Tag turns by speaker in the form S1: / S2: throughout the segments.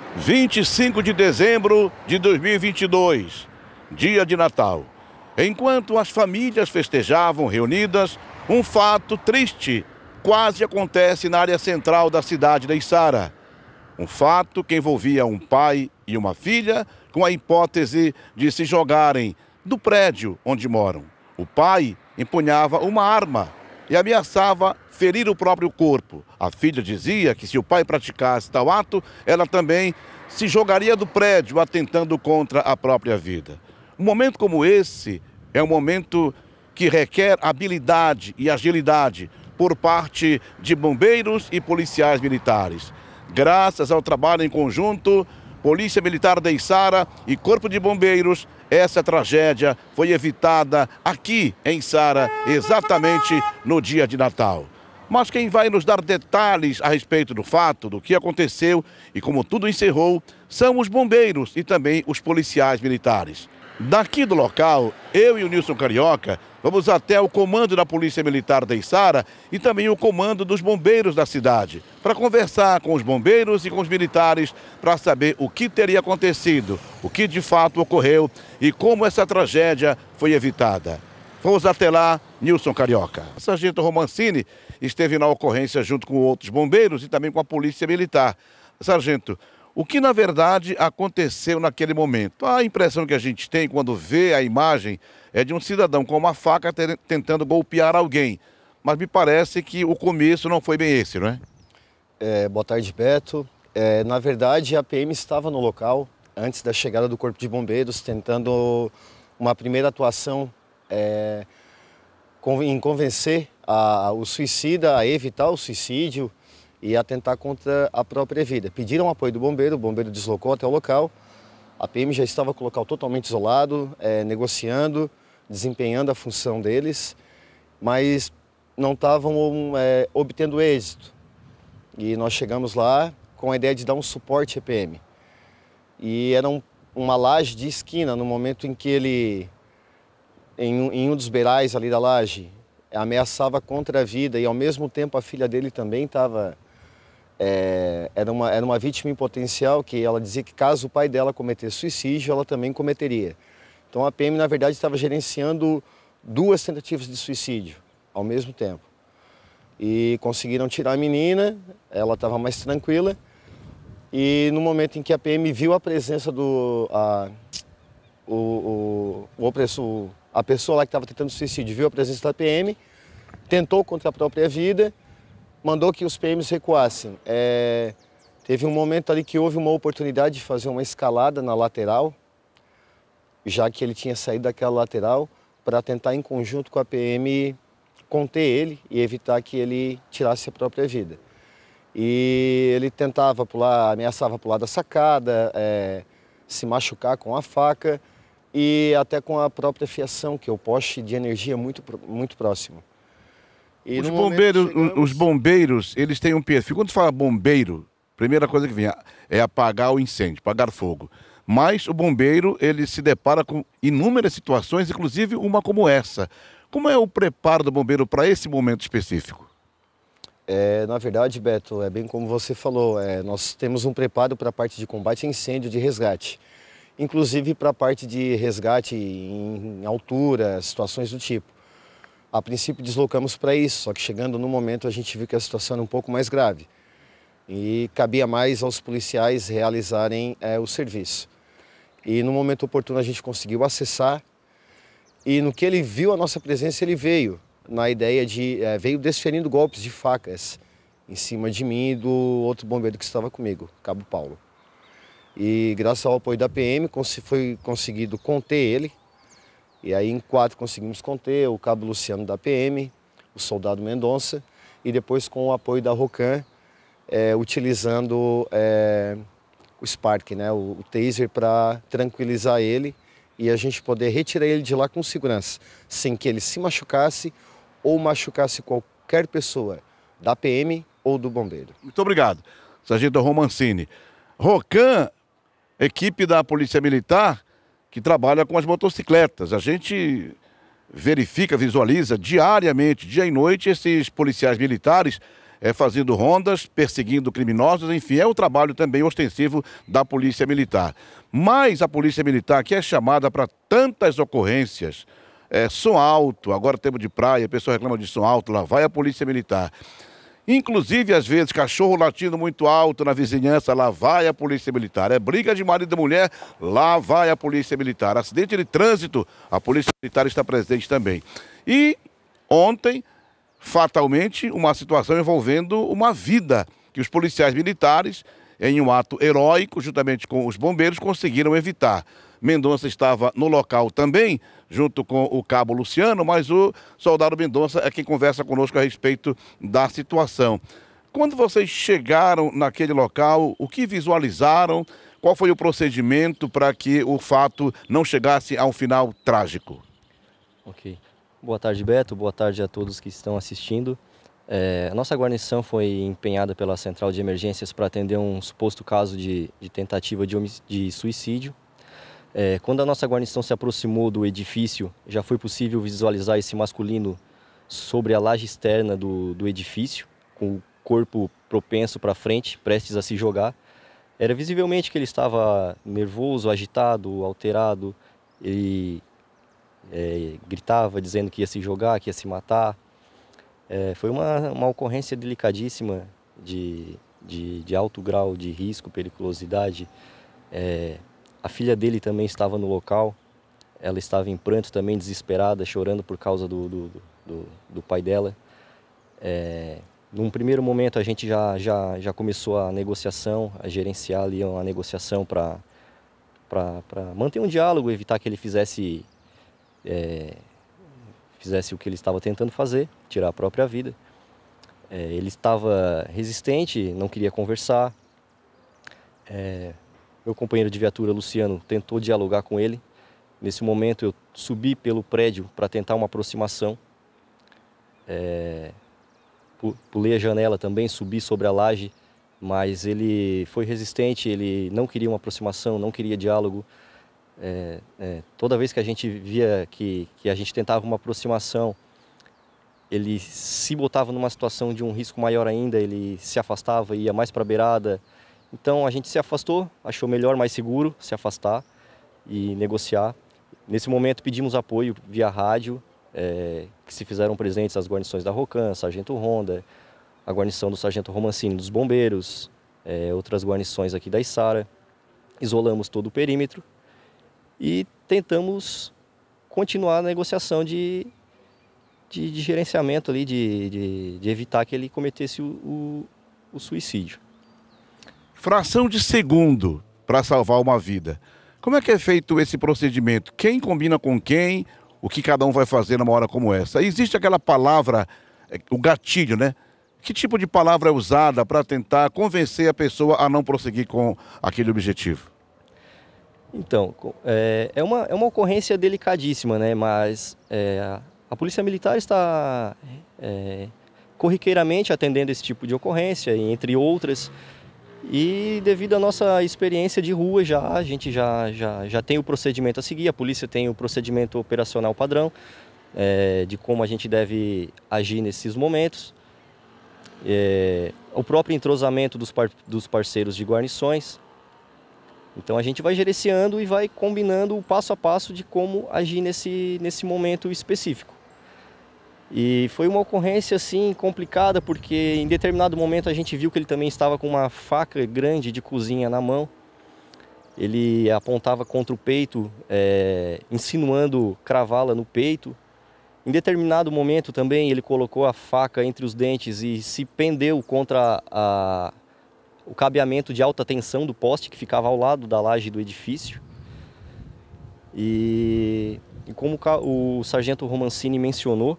S1: 25 de dezembro de 2022, dia de Natal. Enquanto as famílias festejavam reunidas, um fato triste quase acontece na área central da cidade de Içara. Um fato que envolvia um pai e uma filha com a hipótese de se jogarem do prédio onde moram. O pai empunhava uma arma e ameaçava ferir o próprio corpo. A filha dizia que se o pai praticasse tal ato, ela também se jogaria do prédio, atentando contra a própria vida. Um momento como esse é um momento que requer habilidade e agilidade por parte de bombeiros e policiais militares. Graças ao trabalho em conjunto, Polícia Militar de Içara e Corpo de Bombeiros, essa tragédia foi evitada aqui em Içara, exatamente no dia de Natal. Mas quem vai nos dar detalhes a respeito do fato, do que aconteceu e como tudo encerrou, são os bombeiros e também os policiais militares. Daqui do local, eu e o Nilson Carioca vamos até o comando da Polícia Militar de Içara e também o comando dos bombeiros da cidade, para conversar com os bombeiros e com os militares para saber o que teria acontecido, o que de fato ocorreu e como essa tragédia foi evitada. Vamos até lá, Nilson Carioca. O sargento Romancini esteve na ocorrência junto com outros bombeiros e também com a Polícia Militar. Sargento, o que na verdade aconteceu naquele momento? A impressão que a gente tem quando vê a imagem é de um cidadão com uma faca tentando golpear alguém. Mas me parece que o começo não foi bem esse, não é?
S2: Boa tarde, Beto. Na verdade, a PM estava no local antes da chegada do Corpo de Bombeiros, tentando uma primeira atuação em convencer o suicida a evitar o suicídio e atentar contra a própria vida. Pediram apoio do bombeiro, o bombeiro deslocou até o local, a PM já estava com o local totalmente isolado, negociando, desempenhando a função deles, mas não estavam obtendo êxito. E nós chegamos lá com a ideia de dar um suporte à PM. E era uma laje de esquina, no momento em que ele, em um dos beirais ali da laje, ameaçava contra a vida e ao mesmo tempo a filha dele também estava... Era uma vítima em potencial que ela dizia que caso o pai dela cometesse suicídio, ela também cometeria. Então a PM, na verdade, estava gerenciando duas tentativas de suicídio ao mesmo tempo. E conseguiram tirar a menina, ela estava mais tranquila. E no momento em que a PM viu a presença a pessoa lá que estava tentando suicídio, viu a presença da PM, tentou contra a própria vida, mandou que os PMs recuassem. Teve um momento ali que houve uma oportunidade de fazer uma escalada na lateral, já que ele tinha saído daquela lateral, para tentar, em conjunto com a PM, conter ele e evitar que ele tirasse a própria vida. E ele tentava pular, ameaçava pular da sacada, se machucar com a faca e até com a própria fiação, que é o poste de energia muito próximo. E
S1: os bombeiros, eles têm um perfil. Quando fala bombeiro, a primeira coisa que vem é apagar o incêndio, apagar fogo. Mas o bombeiro, ele se depara com inúmeras situações, inclusive uma como essa. Como é o preparo do bombeiro para esse momento específico?
S2: Na verdade, Beto, é bem como você falou, nós temos um preparo para a parte de combate a incêndio, de resgate. Inclusive para a parte de resgate em altura, situações do tipo. A princípio deslocamos para isso, só que chegando no momento a gente viu que a situação era um pouco mais grave. E cabia mais aos policiais realizarem o serviço. E no momento oportuno a gente conseguiu acessar. E no que ele viu a nossa presença, ele veio na ideia de... veio desferindo golpes de facas em cima de mim e do outro bombeiro que estava comigo, Cabo Paulo. E graças ao apoio da PM foi conseguido conter ele. E aí em 4 conseguimos conter o Cabo Luciano da PM, o Soldado Mendonça, e depois com o apoio da Rocan, utilizando o Spark, né, o taser, para tranquilizar ele e a gente poder retirar ele de lá com segurança, sem que ele se machucasse ou machucasse qualquer pessoa da PM ou do bombeiro.
S1: Muito obrigado, sargento Romancini. Rocan, equipe da Polícia Militar, que trabalha com as motocicletas. A gente verifica, visualiza diariamente, dia e noite, esses policiais militares fazendo rondas, perseguindo criminosos, enfim, é o trabalho também ostensivo da Polícia Militar. Mas a Polícia Militar, que é chamada para tantas ocorrências, som alto, agora tempo de praia, a pessoa reclama de som alto, lá vai a Polícia Militar. Inclusive, às vezes, cachorro latindo muito alto na vizinhança, lá vai a Polícia Militar. É briga de marido e mulher, lá vai a Polícia Militar. Acidente de trânsito, a Polícia Militar está presente também. E ontem, fatalmente, uma situação envolvendo uma vida que os policiais militares, em um ato heróico, juntamente com os bombeiros, conseguiram evitar. Mendonça estava no local também, junto com o cabo Luciano, mas o soldado Mendonça é quem conversa conosco a respeito da situação. Quando vocês chegaram naquele local, o que visualizaram? Qual foi o procedimento para que o fato não chegasse a um final trágico?
S3: Ok. Boa tarde, Beto. Boa tarde a todos que estão assistindo. A nossa guarnição foi empenhada pela Central de Emergências para atender um suposto caso de tentativa de suicídio. Quando a nossa guarnição se aproximou do edifício, já foi possível visualizar esse masculino sobre a laje externa do edifício, com o corpo propenso para frente, prestes a se jogar. Era visivelmente que ele estava nervoso, agitado, alterado. Ele gritava dizendo que ia se jogar, que ia se matar. Foi uma ocorrência delicadíssima de alto grau de risco, periculosidade. A filha dele também estava no local, ela estava em pranto também, desesperada, chorando por causa do pai dela. Num primeiro momento a gente já começou a negociação, a gerenciar ali uma negociação para manter um diálogo, evitar que ele fizesse o que ele estava tentando fazer, tirar a própria vida. Ele estava resistente, não queria conversar. Meu companheiro de viatura, Luciano, tentou dialogar com ele. Nesse momento eu subi pelo prédio para tentar uma aproximação. Pulei a janela também, subi sobre a laje, mas ele foi resistente, ele não queria uma aproximação, não queria diálogo. Toda vez que a gente via que a gente tentava uma aproximação, ele se botava numa situação de um risco maior ainda, ele se afastava, ia mais para a beirada. Então a gente se afastou, achou melhor, mais seguro se afastar e negociar. Nesse momento pedimos apoio via rádio, que se fizeram presentes as guarnições da Rocan, Sargento Ronda, a guarnição do Sargento Romancini dos Bombeiros, outras guarnições aqui da Içara. Isolamos todo o perímetro e tentamos continuar a negociação de gerenciamento ali, de evitar que ele cometesse o suicídio.
S1: Fração de segundo para salvar uma vida. Como é que é feito esse procedimento? Quem combina com quem? O que cada um vai fazer numa hora como essa? Existe aquela palavra, o gatilho, né? Que tipo de palavra é usada para tentar convencer a pessoa a não prosseguir com aquele objetivo?
S3: Então, é uma ocorrência delicadíssima, né? Mas a Polícia Militar está corriqueiramente atendendo esse tipo de ocorrência, entre outras. E devido à nossa experiência de rua a gente já tem o procedimento a seguir, a polícia tem o procedimento operacional padrão, de como a gente deve agir nesses momentos. O próprio entrosamento dos parceiros de guarnições. Então a gente vai gerenciando e vai combinando o passo a passo de como agir nesse momento específico. E foi uma ocorrência assim complicada porque em determinado momento a gente viu que ele também estava com uma faca grande de cozinha na mão. Ele apontava contra o peito, insinuando cravá-la no peito. Em determinado momento também ele colocou a faca entre os dentes e se pendeu contra o cabeamento de alta tensão do poste que ficava ao lado da laje do edifício. E como o sargento Romancini mencionou,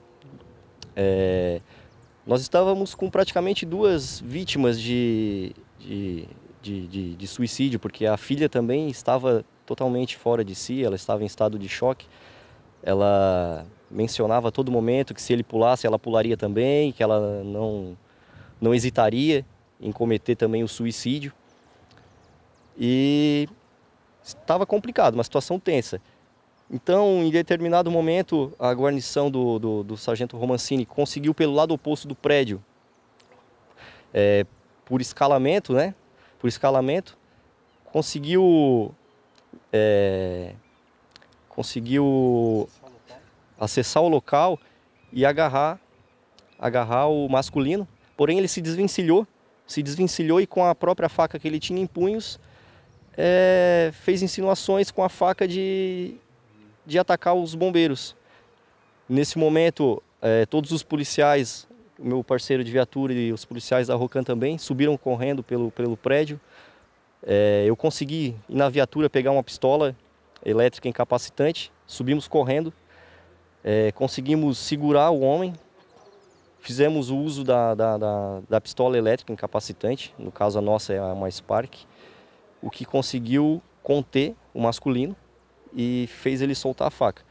S3: nós estávamos com praticamente 2 vítimas de suicídio, porque a filha também estava totalmente fora de si, ela estava em estado de choque. Ela mencionava a todo momento que se ele pulasse, ela pularia também, que ela não hesitaria em cometer também o suicídio. E estava complicado, uma situação tensa. Então, em determinado momento, a guarnição do sargento Romancini conseguiu, pelo lado oposto do prédio, por escalamento, né? Por escalamento, conseguiu acessar o local e agarrar o masculino. Porém, ele se desvencilhou e com a própria faca que ele tinha em punhos, fez insinuações com a faca de atacar os bombeiros. Nesse momento, todos os policiais, o meu parceiro de viatura e os policiais da Rocan também, subiram correndo pelo prédio. Eu consegui ir na viatura pegar uma pistola elétrica incapacitante, subimos correndo, conseguimos segurar o homem, fizemos o uso da pistola elétrica incapacitante, no caso a nossa é uma Spark, o que conseguiu conter o masculino e fez ele soltar a faca.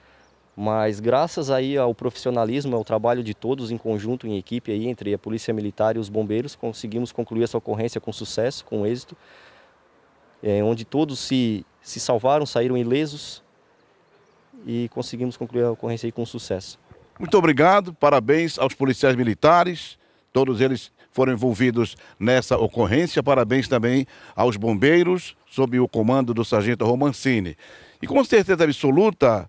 S3: Mas graças aí ao profissionalismo, ao trabalho de todos em conjunto, em equipe, aí, entre a Polícia Militar e os bombeiros, conseguimos concluir essa ocorrência com sucesso, com êxito, onde todos se salvaram, saíram ilesos e conseguimos concluir a ocorrência aí com sucesso.
S1: Muito obrigado, parabéns aos policiais militares, todos eles foram envolvidos nessa ocorrência, parabéns também aos bombeiros, sob o comando do sargento Romancini. E com certeza absoluta,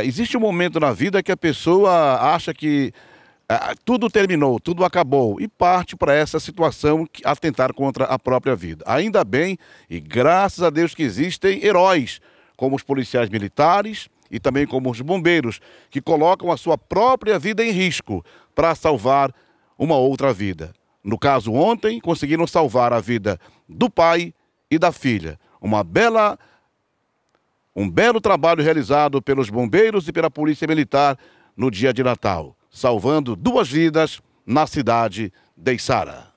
S1: existe um momento na vida que a pessoa acha que tudo terminou, tudo acabou e parte para essa situação, atentar contra a própria vida. Ainda bem e graças a Deus que existem heróis, como os policiais militares e também como os bombeiros, que colocam a sua própria vida em risco para salvar uma outra vida. No caso, ontem, conseguiram salvar a vida do pai e da filha. Um belo trabalho realizado pelos bombeiros e pela Polícia Militar no dia de Natal, salvando 2 vidas na cidade de Içara.